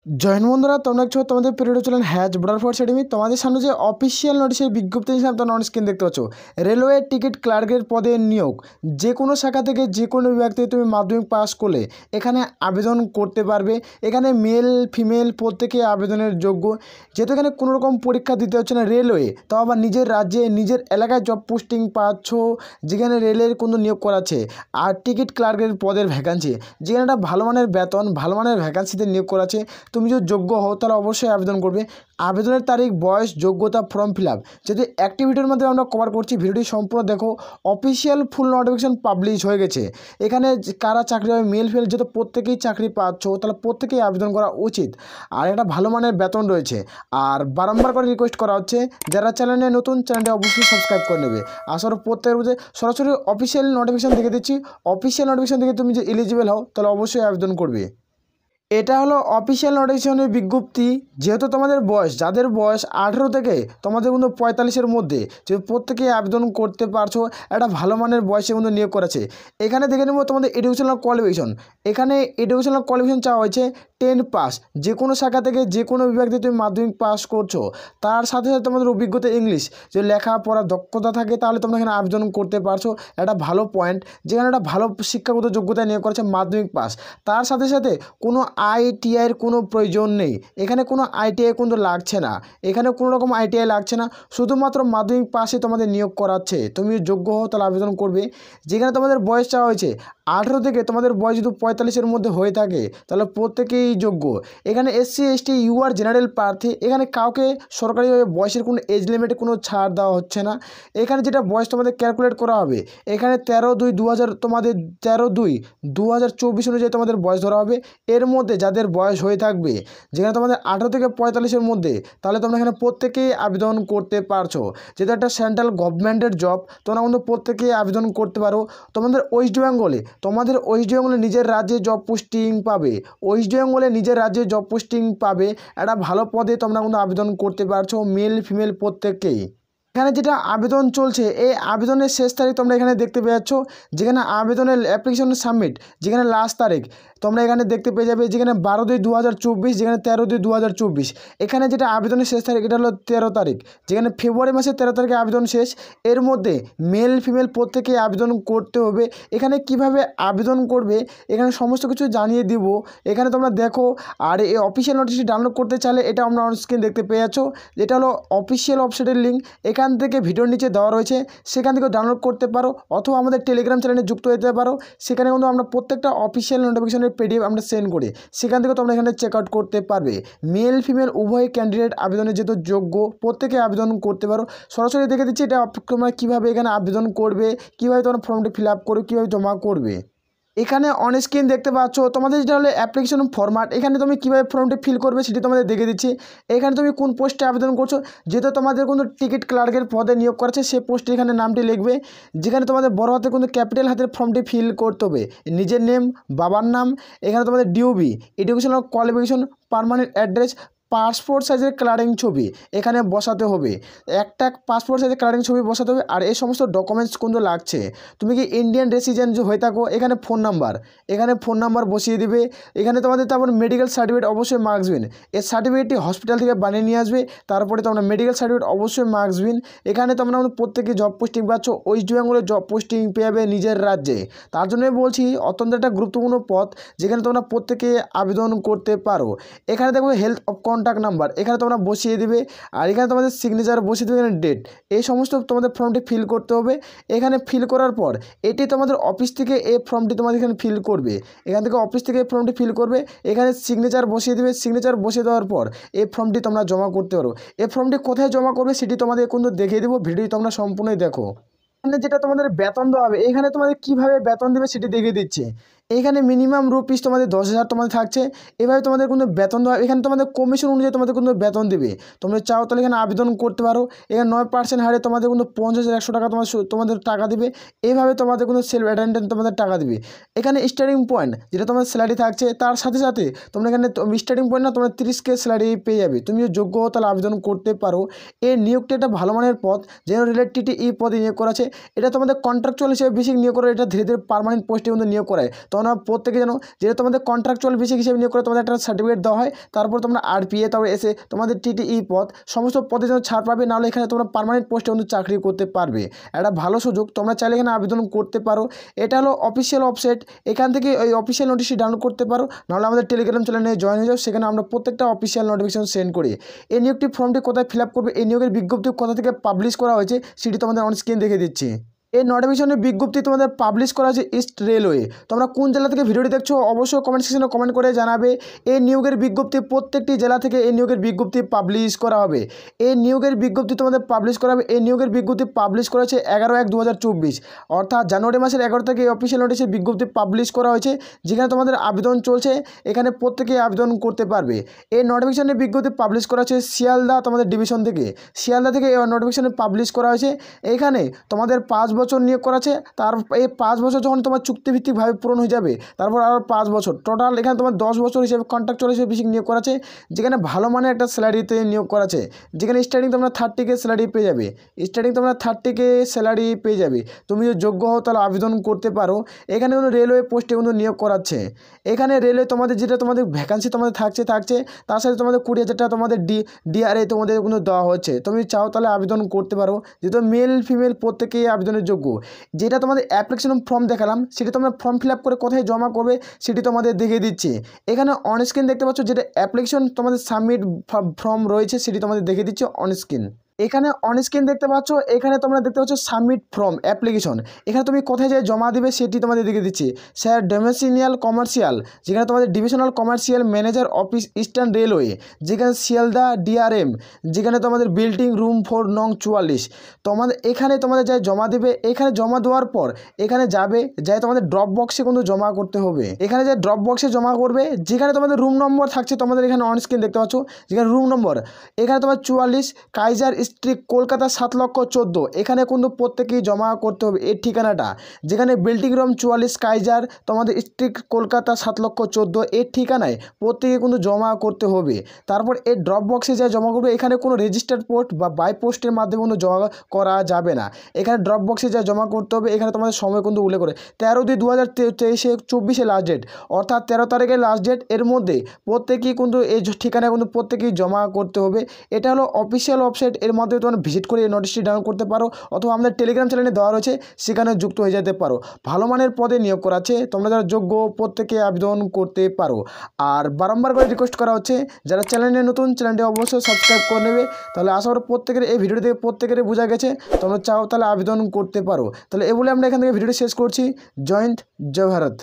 Join বন্ধুরা, তোমরা দেখছো তোমাদের পিরিয়ড ছিলেন হ্যাজ বর্ডার ফোর্স একাডেমি। তোমাদের সামনে যে অফিসিয়াল নোটিশের বিজ্ঞপ্তি হিসাবে তোমরা অন স্ক্রিন দেখতে পাচ্ছ, রেলওয়ে টিকিট ক্লার্কের পদে নিয়োগ। যে কোনো শাখা থেকে যে কোনো বিভাগ থেকে তুমি মাধ্যমিক পাস করলে এখানে আবেদন করতে পারবে। এখানে মেল ফিমেল প্রত্যেকে আবেদনের যোগ্য। যেহেতু এখানে কোনো রকম পরীক্ষা দিতে হচ্ছে না, রেলওয়ে তাও আবার নিজের রাজ্যে নিজের এলাকায় জব পোস্টিং পাচ্ছ, যেখানে রেলের কোনো নিয়োগ করাচ্ছে। আর টিকিট ক্লার্কের পদের ভ্যাকান্সি, যেখানে একটা ভালো মানের বেতন, ভালো মানের ভ্যাকান্সিতে নিয়োগ করাচ্ছে। তুমি যদি যোগ্য হও তাহলে অবশ্যই আবেদন করবে। আবেদনের তারিখ, বয়স, যোগ্যতা, ফর্ম ফিল আপ যদি একটি ভিডিওর মধ্যে আমরা কভার করছি, ভিডিওটি সম্পূর্ণ দেখো। অফিসিয়াল ফুল নোটিফিকেশন পাবলিশ হয়ে গেছে। এখানে কারা চাকরি হবে, মেল ফেল, যেহেতু প্রত্যেকেই চাকরি পাচ্ছ তাহলে প্রত্যেকেই আবেদন করা উচিত। আর একটা ভালো মানের বেতন রয়েছে। আর বারংবার করে রিকোয়েস্ট করা হচ্ছে, যারা চ্যানেলে নতুন, চ্যানেলটি অবশ্যই সাবস্ক্রাইব করে নেবে। আসলে প্রত্যেকের মধ্যে সরাসরি অফিসিয়াল নোটিফিকেশন দেখে দিচ্ছি। অফিসিয়াল নোটিফিকেশন থেকে তুমি যে এলিজিবল হও তাহলে অবশ্যই আবেদন করবে। এটা হলো অফিসিয়াল নোটিফিকেশনের বিজ্ঞপ্তি। যেহেতু তোমাদের বয়স, যাদের বয়স 18 থেকে তোমাদের কিন্তু 45-এর মধ্যে, যে প্রত্যেকেই আবেদন করতে পারছো। একটা ভালো মানের বয়সে কিন্তু নিয়োগ করেছে। এখানে দেখে নেব তোমাদের এডুকেশনাল কোয়ালিফিকেশন। এখানে এডুকেশনাল কোয়ালিফিকেশন চাওয়া হয়েছে 10 পাস। যে কোনো শাখা থেকে যে কোনো বিভাগ থেকে তুমি মাধ্যমিক পাস করছো, তার সাথে সাথে তোমাদের অভিজ্ঞতা ইংলিশ, যে লেখাপড়ার দক্ষতা থাকে, তাহলে তোমরা এখানে আবেদন করতে পারছো। একটা ভালো পয়েন্ট, যেখানে একটা ভালো শিক্ষাগত যোগ্যতা নিয়োগ করেছে মাধ্যমিক পাস। তার সাথে সাথে কোনো আইটিআইয়ের কোনো প্রয়োজন নেই। এখানে কোনো আইটিআই কিন্তু লাগছে না। এখানে কোনো রকম আইটিআই লাগছে না, শুধুমাত্র মাধ্যমিক পাসে তোমাদের নিয়োগ করাচ্ছে। তুমি যোগ্য হও তাহলে আবেদন করবে। যেখানে তোমাদের বয়স চাওয়া হয়েছে 18 থেকে, তোমাদের বয়স যদি 45-এর মধ্যে হয়ে থাকে তাহলে প্রত্যেকেই যোগ্য। এখানে SC ST UR জেনারেল প্রার্থী। এখানে কাউকে সরকারিভাবে বয়সের কোনো এজ লিমিটে কোনো ছাড় দেওয়া হচ্ছে না। এখানে যেটা বয়স তোমাদের ক্যালকুলেট করা হবে, এখানে 13/2/2000, তোমাদের 13/2/2024 অনুযায়ী তোমাদের বয়স ধরা হবে। এর মধ্যে যাদের বয়স হয়ে থাকবে, যেখানে তোমাদের 18 থেকে 45-এর মধ্যে, তাহলে তোমরা এখানে প্রত্যেকেই আবেদন করতে পারছো। যেহেতু একটা সেন্ট্রাল গভর্নমেন্টের জব, তোমরা কিন্তু প্রত্যেকেই আবেদন করতে পারো। তোমাদের ওয়েস্ট বেঙ্গলে নিজের রাজ্যে জব পোস্টিং পাবে। ওয়েস্ট বেঙ্গলে নিজের রাজ্যে জব পোস্টিং পাবে। একটা ভালো পদে তোমরা কিন্তু আবেদন করতে পারছো, মেল ফিমেল প্রত্যেককেই। এখানে যেটা আবেদন চলছে, এই আবেদনের শেষ তারিখ তোমরা এখানে দেখতে পেয়ে যাচ্ছ। যেখানে আবেদনের অ্যাপ্লিকেশন সাবমিট, যেখানে লাস্ট তারিখ তোমরা এখানে দেখতে পেয়ে যাবে, যেখানে 12/2/2024, যেখানে 13/2/2024। এখানে যেটা আবেদনের শেষ তারিখ, এটা হলো 13 তারিখ। যেখানে ফেব্রুয়ারি মাসের 13 তারিখে আবেদন শেষ। এর মধ্যে মেল ফিমেল প্রত্যেকেই আবেদন করতে হবে। এখানে কিভাবে আবেদন করবে এখানে সমস্ত কিছু জানিয়ে দিব। এখানে তোমরা দেখো। আর এই অফিসিয়াল নোটিশটি ডাউনলোড করতে চাইলে এটা আমরা অন স্ক্রিন দেখতে পেয়ে যাচ্ছ। এটা হলো অফিসিয়াল ওয়েবসাইটের লিঙ্ক। এখান থেকে ভিডিওর নিচে দেওয়া রয়েছে, সেখান থেকে ডাউনলোড করতে পারো, অথবা আমাদের টেলিগ্রাম চ্যানেলে যুক্ত হতে পারো। সেখানে কিন্তু আমরা প্রত্যেকটা অফিসিয়াল নোটিফিকেশনের PDF আমরা সেন্ড করি, সেখান থেকে তোমরা এখানে চেক আউট করতে পারবে। মেল ফিমেল উভয় ক্যান্ডিডেট আবেদনের যেহেতু যোগ্য, প্রত্যেকে আবেদন করতে পারো। সরাসরি দেখে দিচ্ছি এটা তোমরা কীভাবে এখানে আবেদন করবে, কীভাবে তোমরা ফর্মটি ফিল আপ করবে, কীভাবে জমা করবে। এখানে অন স্ক্রিন দেখতে পাচ্ছ তোমাদের যেটা হলো অ্যাপ্লিকেশন ফরম্যাট। এখানে তুমি কীভাবে ফর্মটি ফিল করবে সেটি তোমাদের দেখে দিচ্ছি। এখানে তুমি কোন পোস্টে আবেদন করছো, যেহেতু তোমাদের কিন্তু টিকিট ক্লার্কের পদে নিয়োগ করেছে, সে পোস্টে এখানে নামটি লিখবে। যেখানে তোমাদের বড় হাতে কিন্তু ক্যাপিটাল হাতের ফর্মটি ফিল করতে হবে। নিজের নেম, বাবার নাম, এখানে তোমাদের DOB, educational qualification, permanent address, passport সাইজের কালারিং ছবি এখানে বসাতে হবে। একটা পাসপোর্ট সাইজের কালারিং ছবি বসাতে হবে। আর এই সমস্ত ডকুমেন্টস কিন্তু লাগছে। তুমি কি ইন্ডিয়ান রেসিডেন্ট হয়ে থাকো, এখানে ফোন নাম্বার বসিয়ে দিবে। এখানে তোমাদের তারপর মেডিকেল সার্টিফিকেট অবশ্যই মার্কসবিন। এই সার্টিফিকেটটি হসপিটাল থেকে বানিয়ে নিয়ে আসবে। তারপরে তোমরা মেডিকেল সার্টিফিকেট অবশ্যই মার্কসবিন। এখানে তোমরা প্রত্যেকে জব পোস্টিং পাচ্ছ, ওয়েস্ট বেঙ্গলে জব পোস্টিং পেয়ে যাবে নিজের রাজ্যে। তার জন্যই বলছি অত্যন্ত একটা গুরুত্বপূর্ণ পদ, যেখানে তোমরা প্রত্যেকে আবেদন করতে পারো। এখানে দেখো হেলথ অফ কন্ট্যাক্ট নাম্বার, এখানে তোমরা বসিয়ে দিবে। আর এখানে তোমাদের সিগনেচার বসিয়ে দেবে, এখানে ডেট, এই সমস্ত তোমাদের ফর্মটি ফিল করতে হবে। এখানে ফিল করার পর এটি তোমাদের অফিস থেকে এই ফর্মটি তোমাদের এখানে ফিল করবে। এখান থেকে অফিস থেকে এই ফর্মটি ফিল করবে, এখানে সিগনেচার বসিয়ে দেবে। সিগনেচার বসিয়ে দেওয়ার পর এই ফর্মটি তোমরা জমা করতে পারো। এই ফর্মটি কোথায় জমা করবে সেটি তোমাদের কিন্তু দেখিয়ে দেবো, ভিডিওটি তোমরা সম্পূর্ণই দেখো। এখানে যেটা তোমাদের বেতন দেওয়া হবে, এখানে তোমাদের কীভাবে বেতন দেবে সেটি দেখিয়ে দিচ্ছে। এখানে মিনিমাম রুপিস তোমাদের 10,000 তোমাদের থাকছে। এভাবে তোমাদের কিন্তু বেতন দেওয়া। এখানে তোমাদের কমিশন অনুযায়ী তোমাদের কিন্তু বেতন দেবে। তোমরা চাও তাহলে এখানে আবেদন করতে পারো। এখানে 9% হারে তোমাদের কিন্তু 50,100 টাকা তোমাদের টাকা দেবে। এইভাবে তোমাদের কিন্তু সেলফ অ্যাটেন্ডেন্ট তোমাদের টাকা দেবে। এখানে স্টার্টিং পয়েন্ট যেটা তোমাদের স্যালারি থাকছে, তার সাথে সাথে তোমরা এখানে স্টার্টিং পয়েন্ট না, তোমরা 30K স্যালারি পেয়ে যাবে। তুমি যদি যোগ্য হও তাহলে আবেদন করতে পারো। এই নিয়োগটা একটা ভালো মানের পদ, যেন রিলেটেড এই পদে নিয়োগ করা আছে। এটা তোমাদের কন্ট্রাকচুয়াল হিসেবে বেশি নিয়োগ করে, এটা ধীরে ধীরে পার্মানেন্ট পোস্টে কিন্তু নিয়োগ করায়। তোমরা প্রত্যেকে জানো যেটা তোমাদের কন্ট্রাকচুয়াল বেসিক হিসেবে নিয়োগ করে তোমাদের একটা সার্টিফিকেট দেওয়া হয়, তারপর তোমরা আরপিএ, তারপরে এসে তোমাদের টিটিই পদ, সমস্ত পদের জন্য ছাড় পাবে। নাহলে এখানে তোমরা পার্মানেন্ট পোস্টে কিন্তু চাকরি করতে পারবে। একটা ভালো সুযোগ, তোমরা চাইলে এখানে আবেদন করতে পারো। এটা হলো অফিসিয়াল ওয়েবসাইট, এখান থেকে ওই অফিসিয়াল নোটিশটি ডাউনলোড করতে পারো, নাহলে আমাদের টেলিগ্রাম চ্যানেলে জয়েন হয়ে যাও, সেখানে আমরা প্রত্যেকটা অফিসিয়াল নোটিফিকেশন সেন্ড করি। এই নিয়োগটি ফর্মটি কোথায় ফিল আপ করবে, এই নিয়োগের বিজ্ঞপ্তি কোথা থেকে পাবলিশ করা হয়েছে সেটি তোমাদের অন স্ক্রিন দেখে দিচ্ছি। এই নোটিফিকেশনের বিজ্ঞপ্তি তোমাদের পাবলিশ করা হয়েছে ইস্ট রেলওয়ে। তোমরা কোন জেলা থেকে ভিডিওটি দেখছো অবশ্যই কমেন্ট সেকশনে কমেন্ট করে জানাবে। এই নিয়োগের বিজ্ঞপ্তি প্রত্যেকটি জেলা থেকে এই নিয়োগের বিজ্ঞপ্তি পাবলিশ করা হবে। এই নিয়োগের বিজ্ঞপ্তি তোমাদের পাবলিশ করা হবে। এই নিয়োগের বিজ্ঞপ্তি পাবলিশ করা হয়েছে 11/1/2024, অর্থাৎ জানুয়ারি মাসের 11 থেকে এই অফিসিয়াল নোটিশের বিজ্ঞপ্তি পাবলিশ করা হয়েছে, যেখানে তোমাদের আবেদন চলছে। এখানে প্রত্যেকেই আবেদন করতে পারবে। এই নোটিফিকেশনের বিজ্ঞপ্তি পাবলিশ করা হয়েছে শিয়ালদা তোমাদের ডিভিশন থেকে। শিয়ালদা থেকে এই নোটিফিকেশনে পাবলিশ করা হয়েছে। এখানে তোমাদের 5 বছর নিয়োগ করা আছে। তার এই 5 বছর যখন তোমার চুক্তিভিত্তিকভাবে পূরণ হয়ে যাবে, তারপর আরও 5 বছর টোটাল, এখানে তোমার 10 বছর হিসেবে কন্ট্রাকচুয়াল হিসেবে বেসিক নিয়োগ করা আছে, যেখানে ভালো মানের একটা স্যালারিতে নিয়োগ করা আছে, যেখানে স্টার্টিং তোমরা 30K স্যালারি পেয়ে যাবে। স্টার্টিং তোমরা 30K স্যালারি পেয়ে যাবে। তুমি যদি যোগ্য হও তাহলে আবেদন করতে পারো। এখানে কিন্তু রেলওয়ে পোস্টে কিন্তু নিয়োগ করাচ্ছে। এখানে রেলওয়ে তোমাদের যেটা তোমাদের ভ্যাকান্সি তোমাদের থাকছে, তার সাথে তোমাদের 20,000 টাকা তোমাদের ডিআরএ তোমাদের কিন্তু দেওয়া হচ্ছে। তুমি চাও তাহলে আবেদন করতে পারো, যেহেতু মেল ফিমেল প্রত্যেকেই আবেদনের যোগ্য। যেটা তোমাদের অ্যাপ্লিকেশন ফর্ম দেখালাম, সেটা তোমরা ফর্ম ফিল আপ করে কোথায় জমা করবে সেটি তোমাদের দেখিয়ে দিচ্ছি। এখানে অন স্ক্রিন দেখতে পাচ্ছ যেটা অ্যাপ্লিকেশন তোমাদের সাবমিট ফর্ম রয়েছে, সেটি তোমাদের দেখিয়ে দিচ্ছি অন স্ক্রিন। এখানে অন স্ক্রিন দেখতে পাচ্ছ, এখানে তোমরা দেখতে পাচ্ছ সাবমিট ফর্ম অ্যাপ্লিকেশন। এখানে তুমি কোথায় যেয়ে জমা দেবে সেটি তোমাদের দিকে দিচ্ছি। স্যার ডোমেসিনিয়াল কমার্শিয়াল, যেখানে তোমাদের divisional commercial manager office eastern railway, যেখানে শিয়ালদা ডিআরএম, যেখানে তোমাদের বিল্ডিং রুম 4 নং 44। তোমাদের এখানে তোমাদের যাই জমা দেবে। এখানে জমা দেওয়ার পর এখানে যাই তোমাদের ড্রপ বক্সে কিন্তু জমা করতে হবে। এখানে যে ড্রপ বক্সে জমা করবে, যেখানে তোমাদের রুম নম্বর থাকছে তোমাদের এখানে অন স্ক্রিন দেখতে পাচ্ছ, যেখানে রুম নম্বর এখানে তোমার 44 কাইজার স্ট্রিট কলকাতা 7,14,। এখানে কিন্তু প্রত্যেকেই জমা করতে হবে এই ঠিকানাটা, যেখানে বিল্ডিং রুম 44 কাইজার তোমাদের স্ট্রিট কলকাতা 7,14,। এর ঠিকানায় প্রত্যেকে কিন্তু জমা করতে হবে। তারপর এই ড্রপ বক্সে যা জমা করবে, এখানে কোনো রেজিস্টার্ড পোস্ট বা বাই পোস্টের মাধ্যমে কিন্তু জমা করা যাবে না। এখানে ড্রপ বক্সে যা জমা করতে হবে, এখানে তোমাদের সময় কিন্তু উল্লেখ করে 13/2/2023 লাস্ট ডেট, অর্থাৎ 13 তারিখের লাস্ট ডেট। এর মধ্যে প্রত্যেকেই কিন্তু এই ঠিকানায় কিন্তু প্রত্যেকেই জমা করতে হবে। এটা হলো অফিসিয়াল ওয়েবসাইট, এর মাধ্যমে তোমরা ভিজিট করে এই নোটিশটি ডাউনলোড করতে পারো, অথবা আমাদের টেলিগ্রাম চ্যানেলে দেওয়া রয়েছে, সেখানে যুক্ত হয়ে যেতে পারো। ভালো মানের পদে নিয়োগ করা আছে, তোমরা যারা যোগ্য প্রত্যেকে আবেদন করতে পারো। আর বারংবার করে রিকোয়েস্ট করা হচ্ছে, যারা চ্যানেলে নতুন, চ্যানেলটি অবশ্যই সাবস্ক্রাইব করে নেবে। তাহলে আশা করি প্রত্যেকের এই ভিডিও থেকে প্রত্যেকের বোঝা গেছে, তোমরা চাও তাহলে আবেদন করতে পারো। তাহলে এ বলে আমরা এখান থেকে ভিডিওটি শেষ করছি। জয় হিন্দ, জয় ভারত।